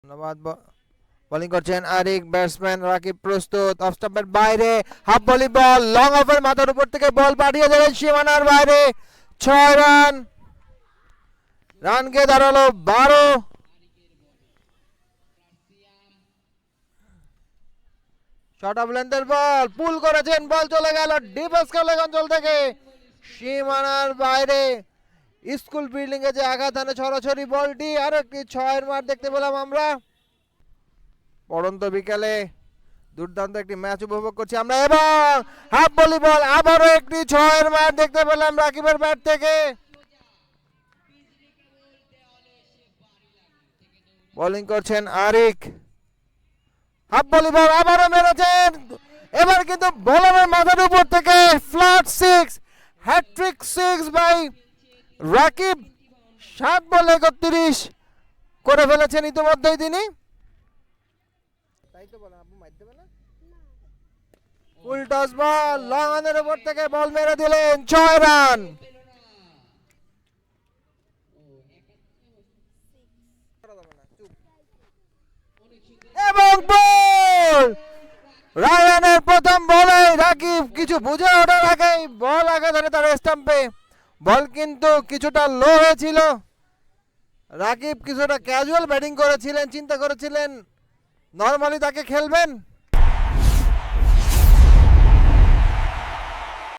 ধন্যবাদ। বোলিং করছেন আরিক, ব্যাটসম্যান রাকিব প্রস্তুত, অফ স্টাম্পের বাইরে, হাফ ভলি বল, লং অফের মাথার উপর থেকে বল পাঠিয়ে দিলেন সীমানার বাইরে, 6 রান। রানকে দাঁড়ালো 12। শর্ট অফ লেন্থের বল, পুল করেছেন, বল চলে গেল ডিপ স্কোয়ার অঞ্চল থেকে সীমানার বাইরে। স্কুল বিল্ডিং এ যে আঘাত হানে ছড়াছড়ি বলটি, আর একটি 6-এর মার দেখতে পেলাম আমরা। পড়ন্ত বিকালে দুর্দান্ত একটি ম্যাচ উপভোগ করছি আমরা, এবং হাফ ভলি বল, আবারও একটি 6-এর মার দেখতে পেলাম রাকিবের ব্যাট থেকে। বোলিং করছেন আরিক, হাফ ভলি বল আবারও মেরেছেন, এবার কিন্তু বোলারের মাথার উপর থেকে ফ্ল্যাট 6, হ্যাট্রিক 6 বাই রাকিব। 7 বলে 31 করে ফেলেছেন ইতিমধ্যেই তিনি। ফুল টস বল, লং অনের উপর থেকে বল মেরে দিলেন, 6 রান। এবং বল, রায়ানের প্রথম বলে রাকিব কিছু বুঝে ওঠার আগেই বল আগে ধরে তার স্টাম্পে। বল কিন্তু কিছুটা লো হয়েছিল, রাকিব কিছুটা ক্যাজুয়াল ব্যাটিং করেছিলেন, চিন্তা করেছিলেন নরমালি তাকে খেলবেন,